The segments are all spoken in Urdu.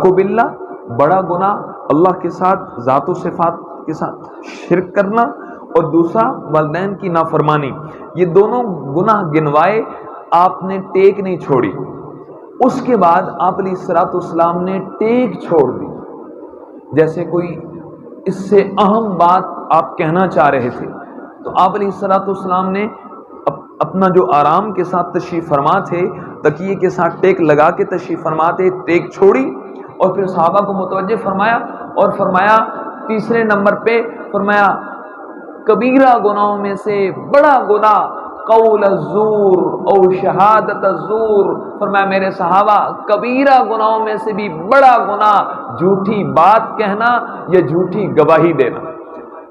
اشرک باللہ، بڑا گناہ اللہ کے ساتھ ذات و صفات کے ساتھ شرک کرنا، اور دوسرا والدین کی نافرمانی. یہ دونوں گناہ گنوائے، آپ نے ٹیک نہیں چھوڑی. اس کے بعد آپ علیہ الصلوۃ والسلام نے ٹیک چھوڑ دی. جیسے کوئی اس سے اہم بات آپ کہنا چاہ رہے تھے تو آپ علیہ الصلوۃ والسلام نے اپنا جو آرام کے ساتھ تشریف فرما تھے، تکیے کے ساتھ ٹیک لگا کے تشریف فرما تھے، ٹیک چھوڑی اور پھر صحابہ کو متوجہ فرمایا اور فرمایا تیسرے نمبر پہ فرمایا کبیرہ گناہوں میں سے بڑا گناہ قول الزور او شہادت الزور. فرمایا میرے صحابہ کبیرہ گناہوں میں سے بھی بڑا گناہ جھوٹی بات کہنا یا جھوٹی گواہی دینا.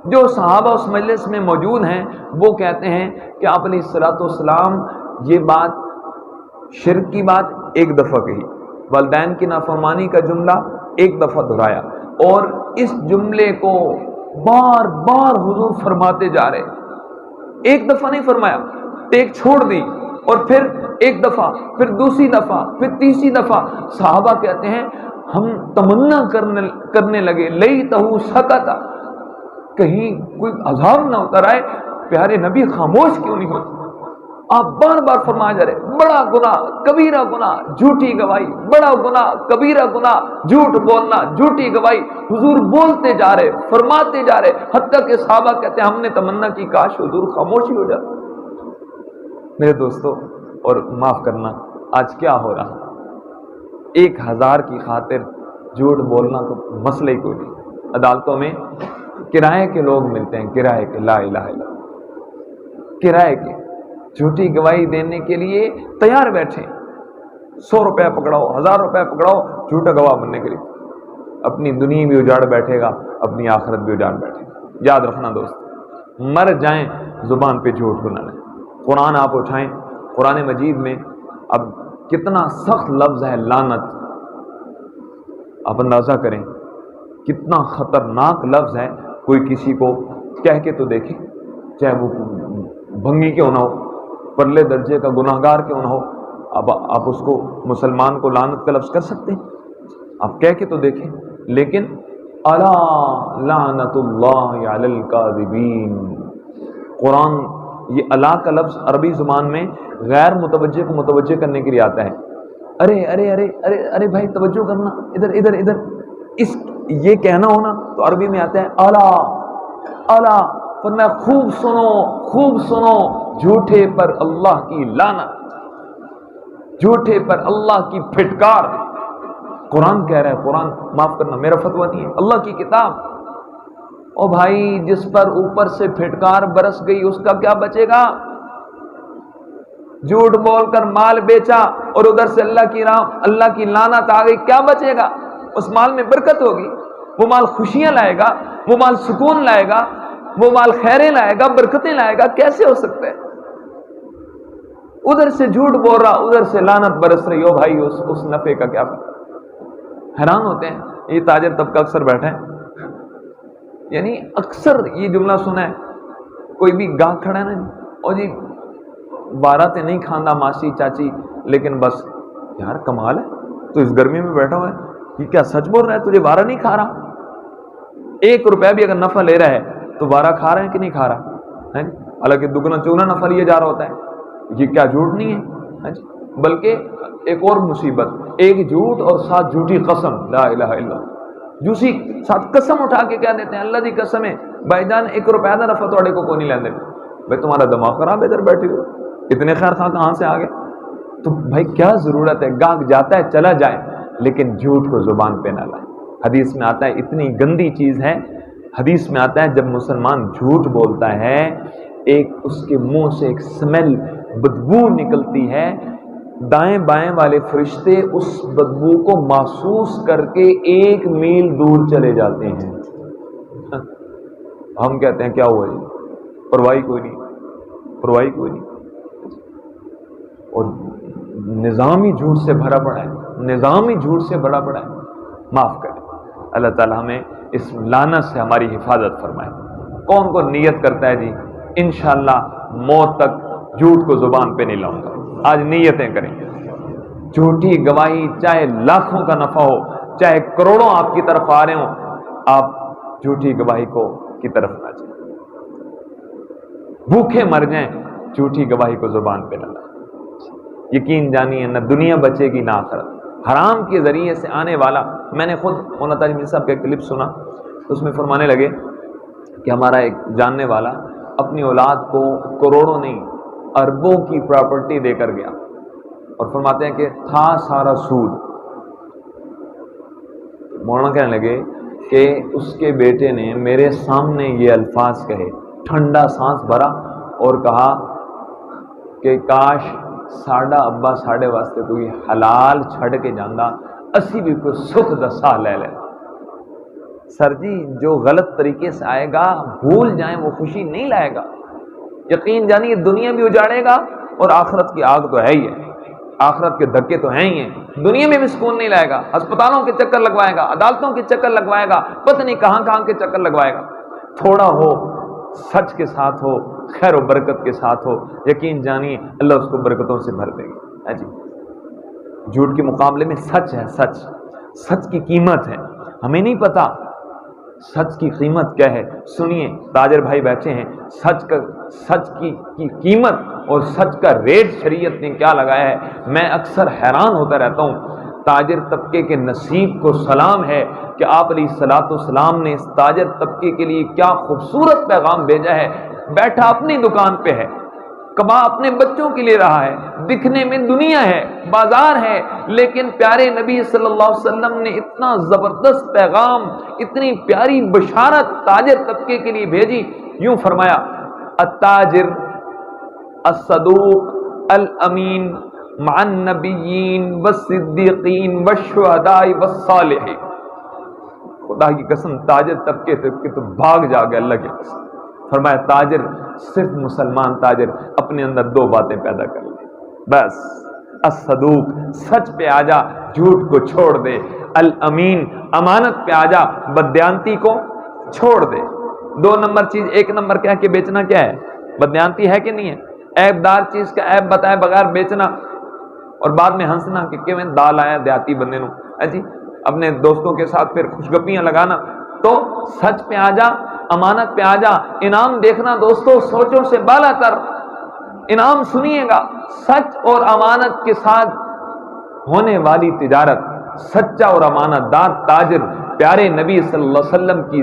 جو صحابہ اس مجلس میں موجود ہیں وہ کہتے ہیں کہ آپ علیہ الصلوۃ والسلام یہ بات شرک کی بات ایک دفعہ کہی، والدین کی نافرمانی کا جملہ ایک دفعہ دہرایا، اور اس جملے کو بار بار حضور فرماتے جا رہے. ایک دفعہ نہیں فرمایا، ٹیک چھوڑ دی اور پھر ایک دفعہ، پھر دوسری دفعہ، پھر تیسری دفعہ. صحابہ کہتے ہیں ہم تمنا کرنے لگے لیتہو سکتا، کہیں کوئی عذاب نہ اتر آئے، پیارے نبی خاموش کیوں نہیں ہوتے. آپ بار بار فرما جا رہے بڑا گناہ کبیرہ گناہ جھوٹی گواہی، بڑا گناہ کبیرہ گناہ جھوٹ بولنا جھوٹی گواہی. حضور بولتے جا رہے، فرماتے جا رہے، حتیٰ کہ صحابہ کہتے ہیں ہم نے تمنا کی کاش حضور خاموشی ہو جاتا. میرے دوستو، اور معاف کرنا آج کیا ہو رہا، 1000 کی خاطر جھوٹ بولنا تو مسئلہ ہی کوئی نہیں. عدالتوں میں کرائے کے لوگ ملتے ہیں، کرائے کے، لا الہ الا اللہ، کرائے کے جھوٹی گواہی دینے کے لیے تیار بیٹھے. 100 روپے پکڑاؤ، 1000 روپے پکڑاؤ جھوٹا گواہ بننے کے لیے. اپنی دنیا بھی اجاڑ بیٹھے گا، اپنی آخرت بھی اجاڑ بیٹھے گا. یاد رکھنا دوست، مر جائیں زبان پہ جھوٹ بنا لیں. قرآن آپ اٹھائیں، قرآن مجید میں اب کتنا سخت لفظ ہے لعنت. آپ اندازہ کریں کتنا خطرناک لفظ ہے. کوئی کسی کو کہہ کے تو دیکھیں، چاہے وہ بھنگی کیوں نہ ہو، پرلے درجے کا گناہگار کیوں نہ ہو. اب آپ اس کو مسلمان کو لعنت کا لفظ کر سکتے ہیں؟ آپ کہہ کے تو دیکھیں. لیکن الا لعنت اللہ علی الکاذبین، قرآن یہ الا کا لفظ عربی زبان میں غیر متوجہ کو متوجہ کرنے کے لیے آتا ہے. ارے ارے ارے ارے ارے بھائی توجہ کرنا، ادھر ادھر ادھر، اس یہ کہنا ہونا تو عربی میں آتا ہے الا الا. فرمایا خوب سنو، خوب سنو، جھوٹے پر اللہ کی لعنت، جھوٹے پر اللہ کی پھٹکار. قرآن کہہ رہا ہے، قرآن، معاف کرنا میرا فتویٰ نہیں ہے، اللہ کی کتاب. او بھائی جس پر اوپر سے پھٹکار برس گئی اس کا کیا بچے گا؟ جھوٹ بول کر مال بیچا اور ادھر سے اللہ کی لعنت آ گئی، کیا بچے گا؟ اس مال میں برکت ہوگی، وہ مال خوشیاں لائے گا، وہ مال سکون لائے گا، وہ مال خیریں لائے گا، برکتیں لائے گا. کیسے ہو سکتا ہے؟ ادھر سے جھوٹ بول رہا، ادھر سے لعنت برس رہی. ہو بھائی اس نفع کا کیا فائدہ؟ حیران ہوتے ہیں. یہ تاجر طبقہ اکثر بیٹھے ہیں، یعنی اکثر یہ جملہ سنا ہے. کوئی بھی گاہک کھڑا ہے نا، اور جی بارہ تے نہیں کھانا ماسی چاچی، لیکن بس یار کمال ہے، تو اس گرمی میں بیٹھا ہوا ہے، یہ کیا سچ بول رہا ہے تجھے بارہ نہیں کھا رہا؟ 1 روپے بھی اگر نفع لے رہا ہے تو بارہ کھا رہے ہیں کہ نہیں کھا رہا ہے؟ حالانکہ دگنا چوگنا نفع لیے جا رہا ہوتا ہے. یہ کیا جھوٹ نہیں ہے؟ بلکہ ایک اور مصیبت، ایک جھوٹ اور ساتھ جھوٹی قسم، لا الہ الا اللہ. جوسی ساتھ قسم اٹھا کے کیا دیتے ہیں، اللہ دی قسم ہے بھائی جان 1 روپے دا نفع توڑے کو نہیں لیندے. بھائی تمہارا دماغ خراب ہے، ادھر بیٹھے ہو، اتنے خیر خواہ کہاں سے آ گئے؟ تو بھائی کیا ضرورت ہے؟ گاہک جاتا ہے چلا جائے، لیکن جھوٹ کو زبان پہ نہ لائے. حدیث میں آتا ہے اتنی گندی چیز ہے، حدیث میں آتا ہے جب مسلمان جھوٹ بولتا ہے ایک اس کے منہ سے ایک سمیل، بدبو نکلتی ہے. دائیں بائیں والے فرشتے اس بدبو کو محسوس کر کے 1 میل دور چلے جاتے ہیں. ہم کہتے ہیں کیا ہوا جی، پرواہی کوئی نہیں، پرواہی کوئی نہیں. اور نظام ہی جھوٹ سے بھرا پڑا ہے، نظام ہی جھوٹ سے بھرا پڑا ہے. معاف کریں، اللہ تعالیٰ ہمیں اس لعنت سے ہماری حفاظت فرمائے. کون کو نیت کرتا ہے جی انشاءاللہ موت تک جھوٹ کو زبان پہ نہیں لاؤں گا؟ آج نیتیں کریں. جھوٹی گواہی چاہے لاکھوں کا نفع ہو، چاہے کروڑوں آپ کی طرف آ رہے ہوں، آپ جھوٹی گواہی کی طرف نہ جائیں، بھوکے مر جائیں، جھوٹی گواہی کو زبان پہ نہ لائیں۔ یقین جانیے نہ دنیا بچے گی نہ آخرت۔ حرام کے ذریعے سے آنے والا، میں نے خود مولانا تاج میر صاحب کا ایک کلپ سنا، اس میں فرمانے لگے کہ ہمارا ایک جاننے والا اپنی اولاد کو کروڑوں نہیں اربوں کی پراپرٹی دے کر گیا، اور فرماتے ہیں کہ تھا سارا سود۔ مولانا کہنے لگے کہ اس کے بیٹے نے میرے سامنے یہ الفاظ کہے، ٹھنڈا سانس بھرا اور کہا کہ کاش ساڈا ابا ساڈے واسطے کوئی حلال چھڑ کے جانا، اسی بھی کوئی سکھ دسا لے لے۔ سر جی جو غلط طریقے سے آئے گا بھول جائیں، وہ خوشی نہیں لائے گا۔ یقین جانیے دنیا بھی اجاڑے گا اور آخرت کی آگ تو ہے ہی ہے، آخرت کے دھکے تو ہیں ہی ہیں، دنیا میں بھی سکون نہیں لائے گا، ہسپتالوں کے چکر لگوائے گا، عدالتوں کے چکر لگوائے گا، پتہ نہیں کہاں کہاں کے چکر لگوائے گا۔ تھوڑا ہو سچ کے ساتھ ہو، خیر و برکت کے ساتھ ہو، یقین جانیے اللہ اس کو برکتوں سے بھر دے گا۔ جی جھوٹ کے مقابلے میں سچ ہے، سچ، سچ کی قیمت ہے، ہمیں نہیں پتا سچ کی قیمت کیا ہے۔ سنیے تاجر بھائی بیٹھے ہیں، سچ کی قیمت اور سچ کا ریٹ شریعت نے کیا لگایا ہے، میں اکثر حیران ہوتا رہتا ہوں۔ تاجر طبقے کے نصیب کو سلام ہے کہ آپ علیہ الصلوۃ والسلام نے اس تاجر طبقے کے لیے کیا خوبصورت پیغام بھیجا ہے۔ بیٹھا اپنی دکان پہ ہے، کما اپنے بچوں کے لیے رہا ہے، دکھنے میں دنیا ہے، بازار ہے، لیکن پیارے نبی صلی اللہ علیہ وسلم نے اتنا زبردست پیغام، اتنی پیاری بشارت تاجر طبقے کے لیے بھیجی۔ یوں فرمایا التاجر الصدوق الامین مع النبیین والصدیقین والشہداء والصالحین۔ خدا کی قسم تاجر طبقے تو بھاگ جا گئے اللہ کی قسم۔ فرمایا تاجر صرف مسلمان تاجر اپنے اندر دو باتیں پیدا کر لے، بس الصدوق سچ پہ آ جا، جھوٹ کو چھوڑ دے، الامین امانت پہ آ جا، بددیانتی کو چھوڑ دے۔ دو نمبر چیز، ایک نمبر کہہ کے بیچنا کیا ہے، بددیانتی ہے کہ نہیں ہے، عیب دار چیز کا عیب بتائے بغیر بیچنا اور بعد میں ہنسنا کہ میں دال آیا دیہاتی بندے نو، جی اپنے دوستوں کے ساتھ پھر خوشگپیاں لگانا۔ تو سچ پہ آ جا، امانت پہ آ جا، انعام دیکھنا دوستو سوچوں سے بالا تر، انعام سنیے گا۔ سچ اور امانت کے ساتھ ہونے والی تجارت، سچا اور امانت دار تاجر، پیارے نبی صلی اللہ علیہ وسلم کی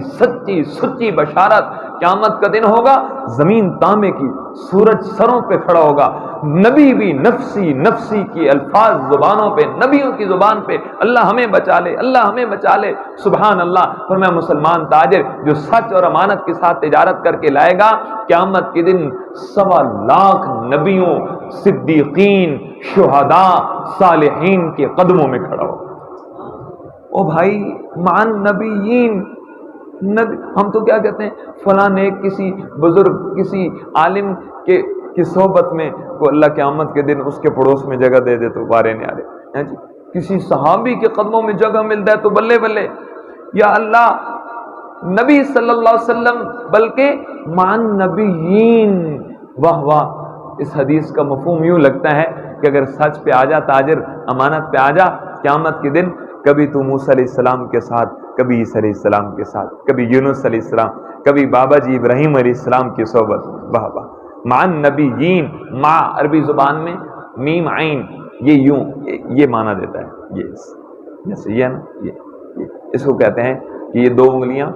سچی بشارت، قیامت کا دن ہوگا، زمین تانبے کی، سورج سروں پہ کھڑا ہوگا، نبی بھی نفسی نفسی کی الفاظ زبانوں پہ، نبیوں کی زبان پہ، اللہ ہمیں بچا لے، اللہ ہمیں بچا لے، سبحان اللہ۔ فرمایا مسلمان تاجر جو سچ اور امانت کے ساتھ تجارت کر کے لائے گا، قیامت کے دن 1.25 لاکھ نبیوں، صدیقین، شہداء، صالحین کے قدموں میں کھڑا ہوگا۔ او بھائی مان نبیین، ہم تو کیا کہتے ہیں فلاں ایک کسی بزرگ کسی عالم کی صحبت میں کو اللہ قیامت کے دن اس کے پڑوس میں جگہ دے دے تو بارے نہیں آ رہے، جی کسی صحابی کے قدموں میں جگہ مل جائے تو بلے بلے، یا اللہ نبی صلی اللہ علیہ وسلم بلکہ مان نبیین، واہ واہ۔ اس حدیث کا مفہوم یوں لگتا ہے کہ اگر سچ پہ آ جا تاجر، امانت پہ آ جا، قیامت کے دن کبھی تو موسیٰ علیہ السلام کے ساتھ، کبھی عیسیٰ علیہ السلام کے ساتھ، کبھی یونس علیہ السلام، کبھی بابا جی ابراہیم علیہ السلام کی صحبت، واہ واہ۔ مع النبیین، مع عربی زبان میں میم عین یہ یوں یہ معنی دیتا ہے، یہ نا یہ اس کو کہتے ہیں کہ یہ دو انگلیاں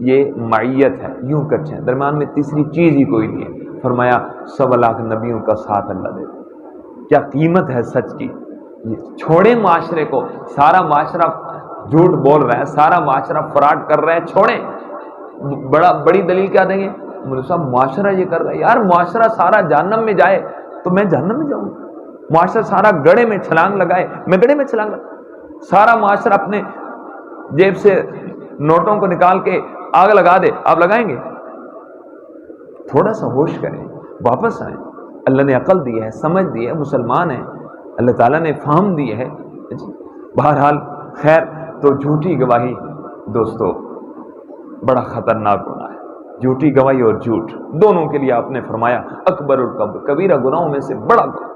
یہ معیت ہے، یوں کچھ ہیں، درمیان میں تیسری چیز ہی کوئی نہیں ہے۔ فرمایا 1.25 لاکھ نبیوں کا ساتھ اللہ دے دے۔ کیا قیمت ہے سچ کی۔ چھوڑیں معاشرے کو، سارا معاشرہ جھوٹ بول رہا ہے، سارا معاشرہ فراڈ کر رہا ہے، چھوڑیں۔ بڑی دلیل کیا دیں گے، مولوی صاحب معاشرہ یہ کر رہا ہے، یار معاشرہ سارا جہنم میں جائے تو میں جہنم میں جاؤں، معاشرہ سارا گڑھے میں چھلانگ لگائے میں گڑھے میں چھلانگ لگائے، سارا معاشرہ اپنے جیب سے نوٹوں کو نکال کے آگ لگا دے، آپ لگائیں گے؟ تھوڑا سا ہوش کریں، واپس آئیں، اللہ نے عقل دی ہے، سمجھ دی ہے، مسلمان ہیں، اللہ تعالیٰ نے فہم دی ہے۔ بہرحال خیر، تو جھوٹی گواہی دوستو بڑا خطرناک گناہ ہے، جھوٹی گواہی اور جھوٹ دونوں کے لیے آپ نے فرمایا اکبر کبیرہ گناہوں میں سے بڑا گناہ۔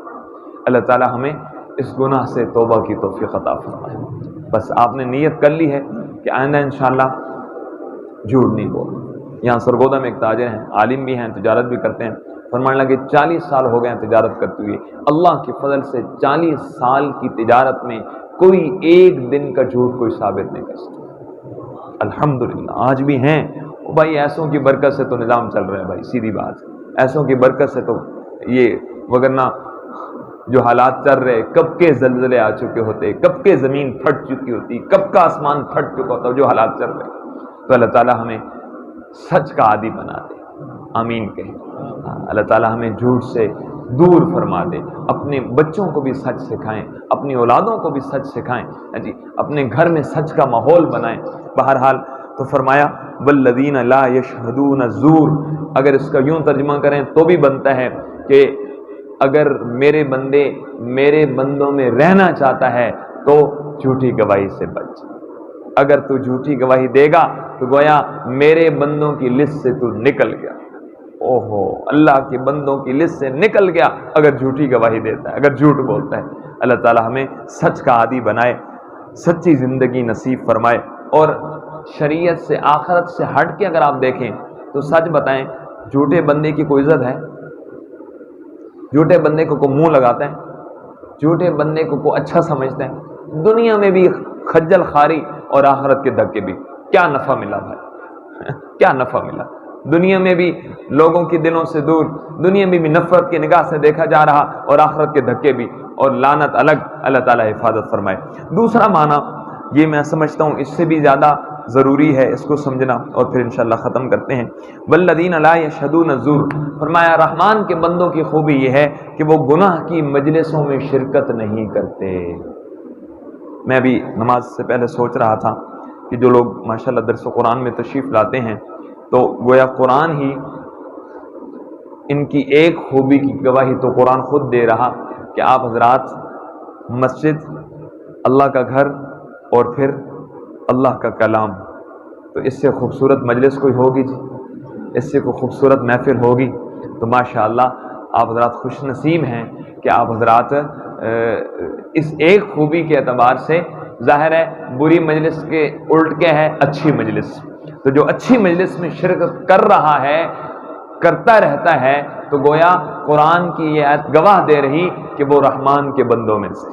اللہ تعالیٰ ہمیں اس گناہ سے توبہ کی توفیق عطا فرمائے۔ بس آپ نے نیت کر لی ہے کہ آئندہ انشاءاللہ جھوٹ نہیں بولنا۔ یہاں سرگودا میں ایک تاجر ہیں، عالم بھی ہیں، تجارت بھی کرتے ہیں، فرمانے لگے 40 سال ہو گئے ہیں تجارت کرتے ہوئے، اللہ کے فضل سے 40 سال کی تجارت میں کوئی ایک دن کا جھوٹ کوئی ثابت نہیں کر سکتا، الحمدللہ۔ آج بھی ہیں بھائی، ایسوں کی برکت سے تو نظام چل رہا ہے بھائی، سیدھی بات، ایسوں کی برکت سے تو یہ، وگرنہ جو حالات چل رہے، کب کے زلزلے آ چکے ہوتے، کب کے زمین پھٹ چکی ہوتی، کب کا آسمان پھٹ چکا ہوتا، جو حالات چل رہے۔ تو اللہ تعالیٰ ہمیں سچ کا عادی بنا دے، آمین کہیں۔ اللہ تعالیٰ ہمیں جھوٹ سے دور فرما دے، اپنے بچوں کو بھی سچ سکھائیں، اپنی اولادوں کو بھی سچ سکھائیں جی، اپنے گھر میں سچ کا ماحول بنائیں۔ بہرحال تو فرمایا والذین لا یشہدون الزور، اگر اس کا یوں ترجمہ کریں تو بھی بنتا ہے کہ اگر میرے بندے میرے بندوں میں رہنا چاہتا ہے تو جھوٹی گواہی سے بچ، اگر تو جھوٹی گواہی دے گا تو گویا میرے بندوں کی لسٹ سے تو نکل گیا، اوہو، اللہ کے بندوں کی لسٹ سے نکل گیا اگر جھوٹی گواہی دیتا ہے، اگر جھوٹ بولتا ہے۔ اللہ تعالی ہمیں سچ کا عادی بنائے، سچی زندگی نصیب فرمائے، اور شریعت سے آخرت سے ہٹ کے اگر آپ دیکھیں تو سچ بتائیں، جھوٹے بندے کی کوئی عزت ہے؟ جھوٹے بندے کو کوئی منہ لگاتا ہے؟ جھوٹے بندے کو کوئی اچھا سمجھتا ہے؟ دنیا میں بھی خجل خواری اور آخرت کے دھکے بھی، کیا نفع ملا بھائی؟ کیا نفع ملا؟ دنیا میں بھی لوگوں کے دلوں سے دور، دنیا میں بھی نفرت کی نگاہ سے دیکھا جا رہا، اور آخرت کے دھکے بھی، اور لعنت الگ۔ اللہ تعالیٰ حفاظت فرمائے۔ دوسرا معنی یہ میں سمجھتا ہوں اس سے بھی زیادہ ضروری ہے اس کو سمجھنا، اور پھر انشاءاللہ ختم کرتے ہیں۔ والذین لا یشہدون الزور، فرمایا رحمان کے بندوں کی خوبی یہ ہے کہ وہ گناہ کی مجلسوں میں شرکت نہیں کرتے۔ میں ابھی نماز سے پہلے سوچ رہا تھا کہ جو لوگ ماشاءاللہ درس قرآن میں تشریف لاتے ہیں تو گویا قرآن ہی ان کی ایک خوبی کی گواہی تو قرآن خود دے رہا کہ آپ حضرات مسجد، اللہ کا گھر، اور پھر اللہ کا کلام، تو اس سے خوبصورت مجلس کوئی ہوگی جی؟ اس سے کوئی خوبصورت محفل ہوگی؟ تو ماشاءاللہ آپ حضرات خوش نصیب ہیں کہ آپ حضرات اس ایک خوبی کے اعتبار سے، ظاہر ہے بری مجلس کے الٹ کے ہے اچھی مجلس، تو جو اچھی مجلس میں شرکت کر رہا ہے، کرتا رہتا ہے، تو گویا قرآن کی یہ آیت گواہ دے رہی کہ وہ رحمان کے بندوں میں سے،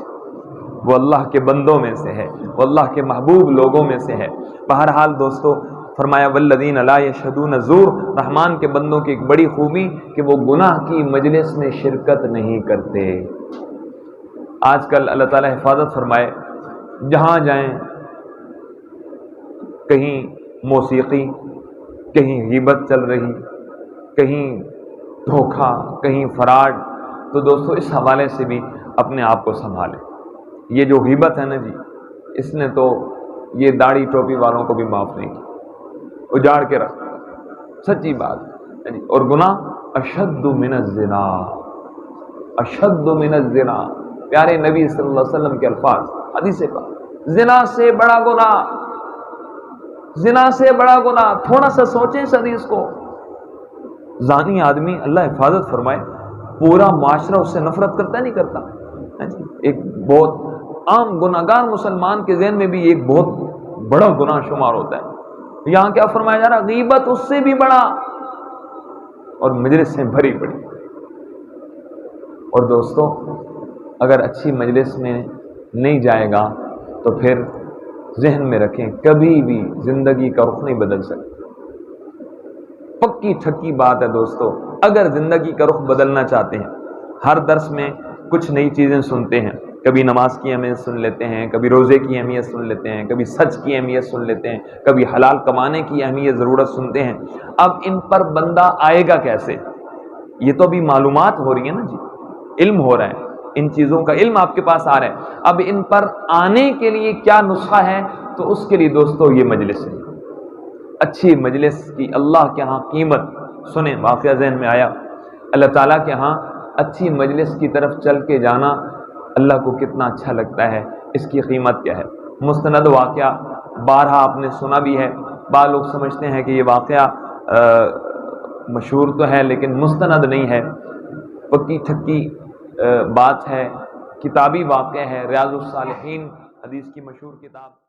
وہ اللہ کے بندوں میں سے ہے، وہ اللہ کے محبوب لوگوں میں سے ہے۔ بہرحال دوستو، فرمایا والذین لا یشہدون الزور، رحمان کے بندوں کی ایک بڑی خوبی کہ وہ گناہ کی مجلس میں شرکت نہیں کرتے۔ آج کل اللہ تعالیٰ حفاظت فرمائے، جہاں جائیں کہیں موسیقی، کہیں غیبت چل رہی، کہیں دھوکہ، کہیں فراڈ، تو دوستو اس حوالے سے بھی اپنے آپ کو سنبھالیں۔ یہ جو غیبت ہے نا جی، اس نے تو یہ داڑھی ٹوپی والوں کو بھی معاف نہیں کی، اجاڑ کے رکھ، سچی بات ہے۔ اور گناہ اشد من الزنا، اشد من الزنا، پیارے نبی صلی اللہ علیہ وسلم کے الفاظ، حدیث پاک، زنا سے بڑا گناہ، زنا سے بڑا گناہ، تھوڑا سا سوچیں اس حدیث کو۔ زانی آدمی، اللہ حفاظت فرمائے، پورا معاشرہ اس سے نفرت کرتا نہیں کرتا؟ ایک بہت عام گناہگار مسلمان کے ذہن میں بھی ایک بہت بڑا گناہ شمار ہوتا ہے۔ یہاں کیا فرمایا جا رہا؟ غیبت اس سے بھی بڑا، اور مجلس سے بھری پڑی۔ اور دوستو اگر اچھی مجلس میں نہیں جائے گا تو پھر ذہن میں رکھیں، کبھی بھی زندگی کا رخ نہیں بدل سکتی۔ پکی ٹھکی بات ہے دوستو، اگر زندگی کا رخ بدلنا چاہتے ہیں، ہر درس میں کچھ نئی چیزیں سنتے ہیں، کبھی نماز کی اہمیت سن لیتے ہیں، کبھی روزے کی اہمیت سن لیتے ہیں، کبھی سچ کی اہمیت سن لیتے ہیں، کبھی حلال کمانے کی اہمیت ضرورت سنتے ہیں۔ اب ان پر بندہ آئے گا کیسے؟ یہ تو ابھی معلومات ہو رہی ہیں نا جی، علم ہو رہا ہے، ان چیزوں کا علم آپ کے پاس آ رہا ہے۔ اب ان پر آنے کے لیے کیا نسخہ ہے؟ تو اس کے لیے دوستو یہ مجلس ہے، اچھی مجلس کی اللہ کے ہاں قیمت سنیں۔ واقعہ ذہن میں آیا، اللہ تعالیٰ کے ہاں اچھی مجلس کی طرف چل کے جانا اللہ کو کتنا اچھا لگتا ہے، اس کی قیمت کیا ہے۔ مستند واقعہ بارہا آپ نے سنا بھی ہے، بعض لوگ سمجھتے ہیں کہ یہ واقعہ مشہور تو ہے لیکن مستند نہیں ہے، پکی ٹھکی بات ہے، کتابی واقعہ ہے، ریاض الصالحین حدیث کی مشہور کتاب